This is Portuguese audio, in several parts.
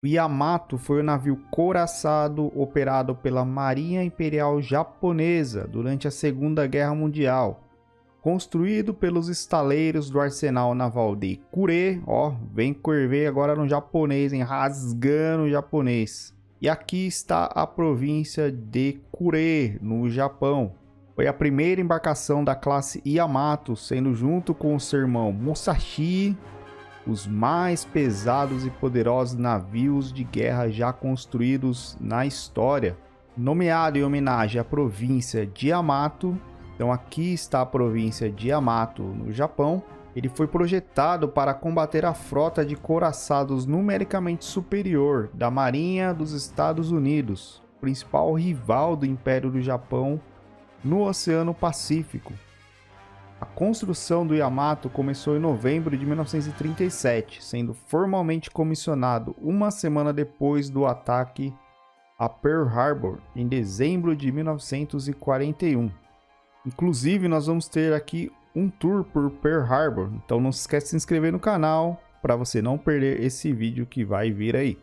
O Yamato foi um navio couraçado operado pela Marinha Imperial Japonesa durante a Segunda Guerra Mundial. Construído pelos estaleiros do arsenal naval de Kure, ó, vem corver agora no japonês, hein, rasgando o japonês. E aqui está a província de Kure, no Japão. Foi a primeira embarcação da classe Yamato, sendo junto com o seu irmão Musashi, os mais pesados e poderosos navios de guerra já construídos na história. Nomeado em homenagem à província de Yamato, então aqui está a província de Yamato, no Japão. Ele foi projetado para combater a frota de couraçados numericamente superior da Marinha dos Estados Unidos, principal rival do Império do Japão no Oceano Pacífico. A construção do Yamato começou em novembro de 1937, sendo formalmente comissionado uma semana depois do ataque a Pearl Harbor, em dezembro de 1941. Inclusive, nós vamos ter aqui um tour por Pearl Harbor, então não se esquece de se inscrever no canal para você não perder esse vídeo que vai vir aí.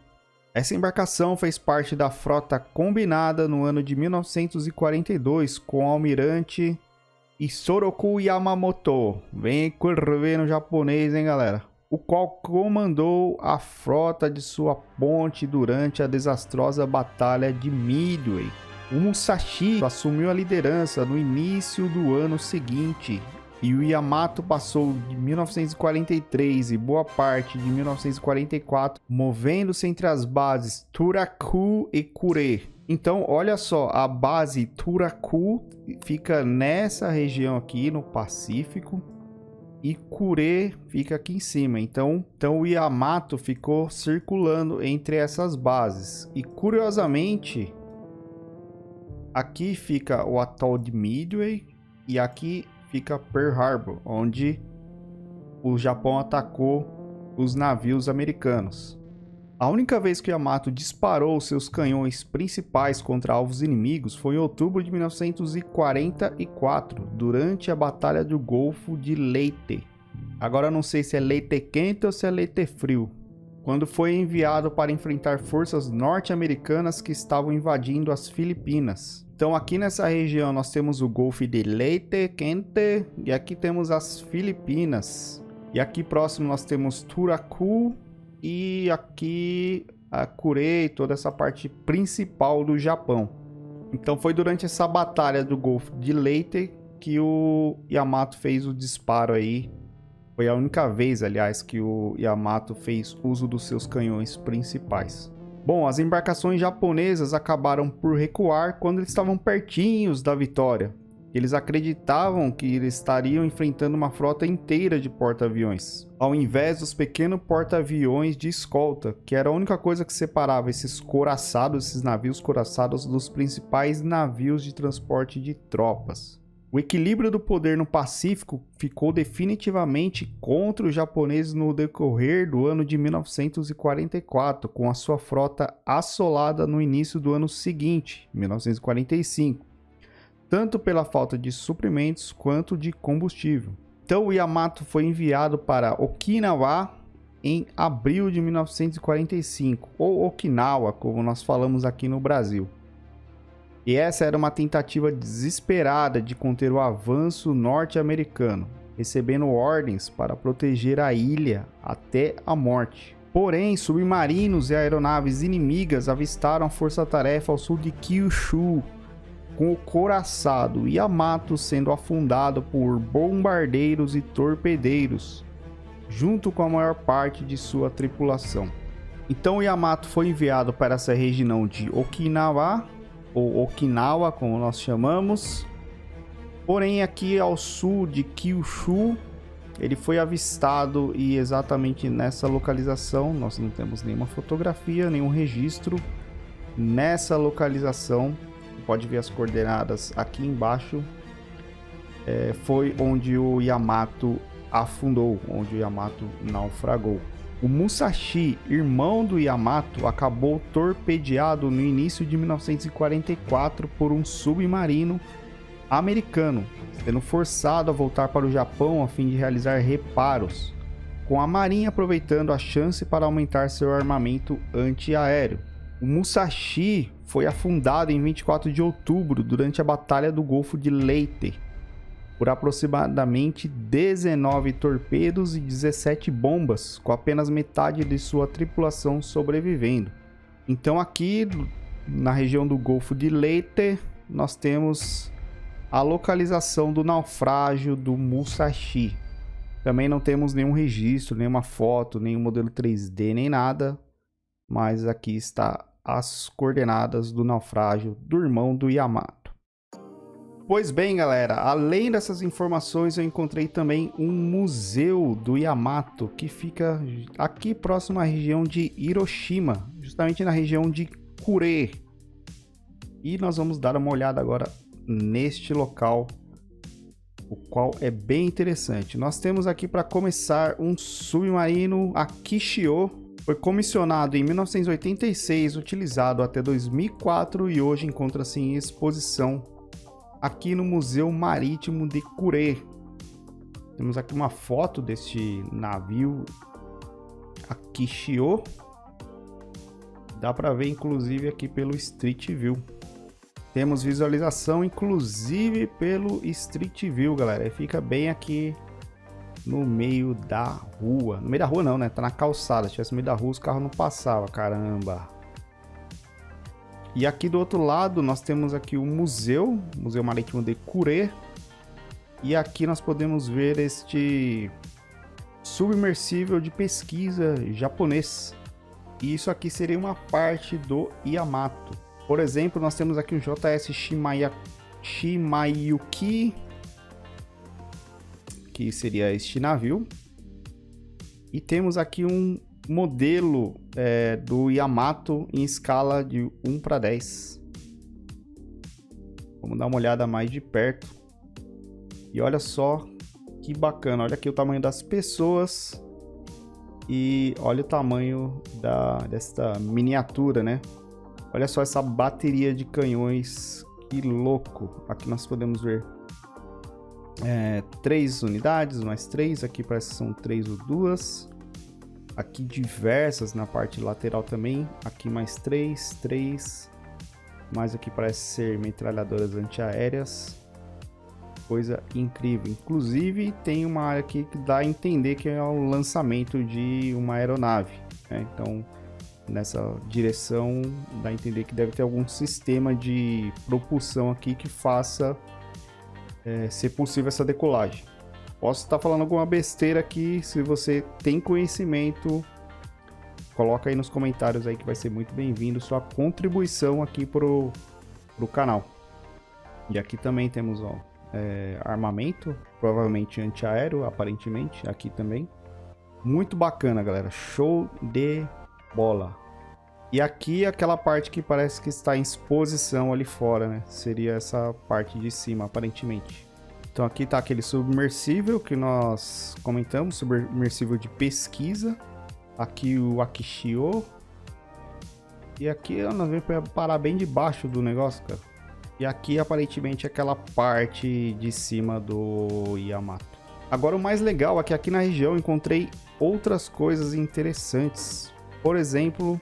Essa embarcação fez parte da frota combinada no ano de 1942 com o almirante Isoroku Yamamoto, vem correr no japonês, hein galera? O qual comandou a frota de sua ponte durante a desastrosa Batalha de Midway. O Musashi assumiu a liderança no início do ano seguinte, e o Yamato passou de 1943 e boa parte de 1944 movendo-se entre as bases Turaku e Kure. Então, olha só, a base Turaku fica nessa região aqui no Pacífico e Kure fica aqui em cima. Então o Yamato ficou circulando entre essas bases. E curiosamente, aqui fica o atol de Midway e aqui fica Pearl Harbor, onde o Japão atacou os navios americanos. A única vez que o Yamato disparou seus canhões principais contra alvos inimigos foi em outubro de 1944, durante a Batalha do Golfo de Leyte. Agora não sei se é Leyte quente ou se é Leyte frio. Quando foi enviado para enfrentar forças norte-americanas que estavam invadindo as Filipinas. Então aqui nessa região nós temos o Golfo de Leyte quente e aqui temos as Filipinas. E aqui próximo nós temos Turaku e aqui a Kure e toda essa parte principal do Japão. Então foi durante essa batalha do Golfo de Leyte que o Yamato fez o disparo aí. Foi a única vez, aliás, que o Yamato fez uso dos seus canhões principais. Bom, as embarcações japonesas acabaram por recuar quando eles estavam pertinhos da vitória. Eles acreditavam que eles estariam enfrentando uma frota inteira de porta-aviões, ao invés dos pequenos porta-aviões de escolta, que era a única coisa que separava esses couraçados, esses navios couraçados, dos principais navios de transporte de tropas. O equilíbrio do poder no Pacífico ficou definitivamente contra os japoneses no decorrer do ano de 1944, com a sua frota assolada no início do ano seguinte, 1945. Tanto pela falta de suprimentos quanto de combustível. Então o Yamato foi enviado para Okinawa em abril de 1945, ou Okinawa, como nós falamos aqui no Brasil. E essa era uma tentativa desesperada de conter o avanço norte-americano, recebendo ordens para proteger a ilha até a morte. Porém, submarinos e aeronaves inimigas avistaram a força-tarefa ao sul de Kyushu, com o couraçado Yamato sendo afundado por bombardeiros e torpedeiros, junto com a maior parte de sua tripulação. Então o Yamato foi enviado para essa região de Okinawa, ou Okinawa, como nós chamamos. Porém, aqui ao sul de Kyushu, ele foi avistado e exatamente nessa localização, nós não temos nenhuma fotografia, nenhum registro. Nessa localização, pode ver as coordenadas aqui embaixo, foi onde o Yamato afundou, onde o Yamato naufragou. O Musashi, irmão do Yamato, acabou torpedeado no início de 1944 por um submarino americano, sendo forçado a voltar para o Japão a fim de realizar reparos, com a Marinha aproveitando a chance para aumentar seu armamento antiaéreo. O Musashi foi afundado em 24 de outubro durante a Batalha do Golfo de Leyte por aproximadamente 19 torpedos e 17 bombas, com apenas metade de sua tripulação sobrevivendo. Então aqui na região do Golfo de Leyte nós temos a localização do naufrágio do Musashi. Também não temos nenhum registro, nenhuma foto, nenhum modelo 3D, nem nada, mas aqui está as coordenadas do naufrágio do irmão do Yamato. Pois bem, galera, além dessas informações, eu encontrei também um museu do Yamato que fica aqui próximo à região de Hiroshima, justamente na região de Kure. E nós vamos dar uma olhada agora neste local, o qual é bem interessante. Nós temos aqui para começar um submarino Akishio. Foi comissionado em 1986, utilizado até 2004 e hoje encontra-se em exposição aqui no Museu Marítimo de Kure. Temos aqui uma foto deste navio Akishio. Dá para ver inclusive aqui pelo Street View. Temos visualização inclusive pelo Street View, galera. Ele fica bem aqui no meio da rua. No meio da rua não, né? Tá na calçada. Se tivesse no meio da rua, os carros não passavam, caramba. E aqui do outro lado nós temos aqui o Museu Marítimo de Kure. E aqui nós podemos ver este submersível de pesquisa japonês. E isso aqui seria uma parte do Yamato. Por exemplo, nós temos aqui o JS Shimayuki, que seria este navio. E temos aqui um modelo do Yamato em escala de 1:10. Vamos dar uma olhada mais de perto. E olha só que bacana. Olha aqui o tamanho das pessoas. E olha o tamanho desta miniatura, né? Olha só essa bateria de canhões. Que louco. Aqui nós podemos ver 3 unidades, mais 3. Aqui parece que são 3 ou 2. Aqui diversas na parte lateral também. Aqui mais 3. Mais aqui parece ser metralhadoras antiaéreas. Coisa incrível. Inclusive tem uma área aqui que dá a entender que é o lançamento de uma aeronave, né? Então nessa direção dá a entender que deve ter algum sistema de propulsão aqui que faça ser possível essa decolagem. Posso estar falando alguma besteira aqui. Se você tem conhecimento, coloca aí nos comentários aí que vai ser muito bem-vindo sua contribuição aqui pro canal. E aqui também temos armamento, provavelmente antiaéreo, aparentemente, aqui também. Muito bacana, galera, show de bola. E aqui aquela parte que parece que está em exposição ali fora, né? Seria essa parte de cima, aparentemente. Então aqui está aquele submersível que nós comentamos, submersível de pesquisa. Aqui o Akishio. E aqui nós vamos parar bem debaixo do negócio, cara. E aqui aparentemente aquela parte de cima do Yamato. Agora o mais legal é que aqui na região eu encontrei outras coisas interessantes. Por exemplo,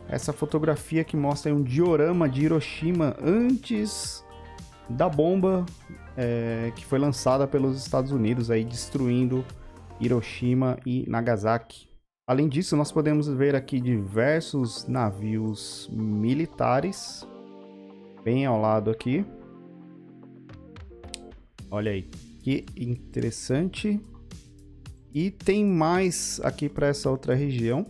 essa fotografia que mostra um diorama de Hiroshima antes da bomba que foi lançada pelos Estados Unidos, aí destruindo Hiroshima e Nagasaki. Além disso, nós podemos ver aqui diversos navios militares, bem ao lado aqui. Olha aí, que interessante. E tem mais aqui para essa outra região.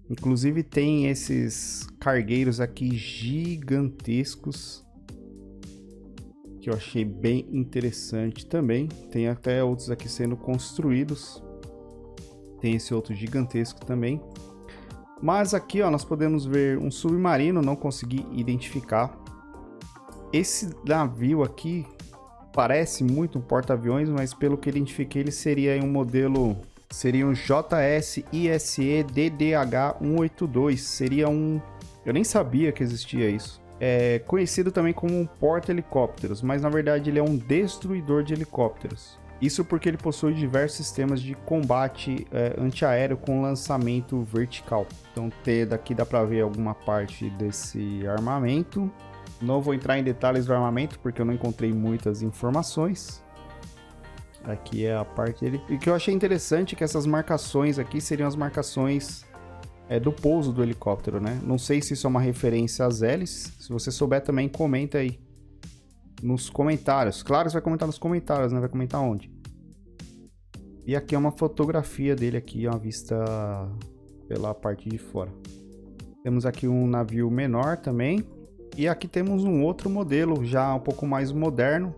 Inclusive tem esses cargueiros aqui gigantescos, que eu achei bem interessante também. Tem até outros aqui sendo construídos. Tem esse outro gigantesco também. Mas aqui, ó, nós podemos ver um submarino, não consegui identificar. Esse navio aqui parece muito um porta-aviões, mas pelo que identifiquei ele seria um modelo, seria um JS ISE DDH 182. Seria um... eu nem sabia que existia isso. É conhecido também como um porta-helicópteros, mas na verdade ele é um destruidor de helicópteros. Isso porque ele possui diversos sistemas de combate antiaéreo com lançamento vertical. Então daqui dá para ver alguma parte desse armamento. Não vou entrar em detalhes do armamento porque eu não encontrei muitas informações. Aqui é a parte dele. E o que eu achei interessante é que essas marcações aqui seriam as marcações do pouso do helicóptero, né? Não sei se isso é uma referência às hélices. Se você souber também, comenta aí nos comentários. Claro, você vai comentar nos comentários, né? Vai comentar onde? E aqui é uma fotografia dele aqui, uma vista pela parte de fora. Temos aqui um navio menor também. E aqui temos um outro modelo, já um pouco mais moderno.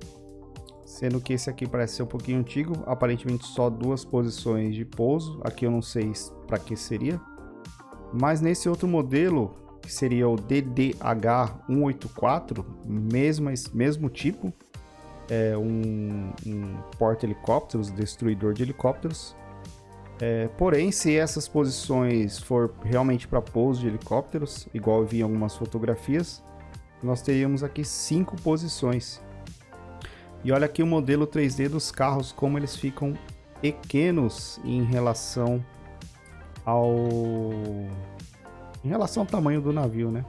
Sendo que esse aqui parece ser um pouquinho antigo. Aparentemente só 2 posições de pouso. Aqui eu não sei para que seria. Mas nesse outro modelo, que seria o DDH-184, mesmo tipo. É um porta-helicópteros, destruidor de helicópteros. Porém, se essas posições for realmente para pouso de helicópteros, igual eu vi em algumas fotografias, nós teríamos aqui 5 posições. E olha aqui o modelo 3D dos carros, como eles ficam pequenos em relação ao tamanho do navio, né?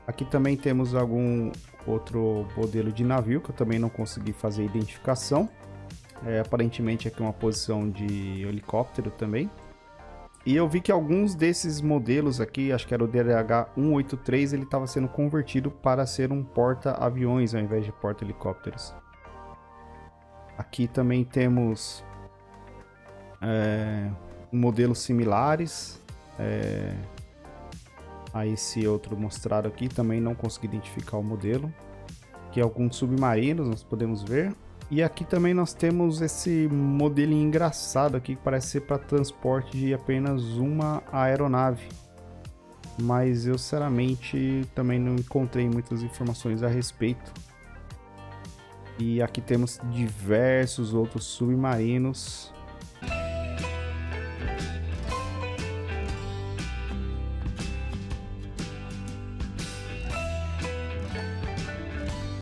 Aqui também temos algum outro modelo de navio que eu também não consegui fazer identificação. Aparentemente aqui uma posição de helicóptero também. E eu vi que alguns desses modelos aqui, acho que era o DDH-183, ele estava sendo convertido para ser um porta-aviões ao invés de porta-helicópteros. Aqui também temos modelos similares a esse outro mostrado aqui. Também não consegui identificar o modelo. Aqui alguns submarinos nós podemos ver. E aqui também nós temos esse modelinho engraçado aqui que parece ser para transporte de apenas uma aeronave. Mas eu sinceramente também não encontrei muitas informações a respeito. E aqui temos diversos outros submarinos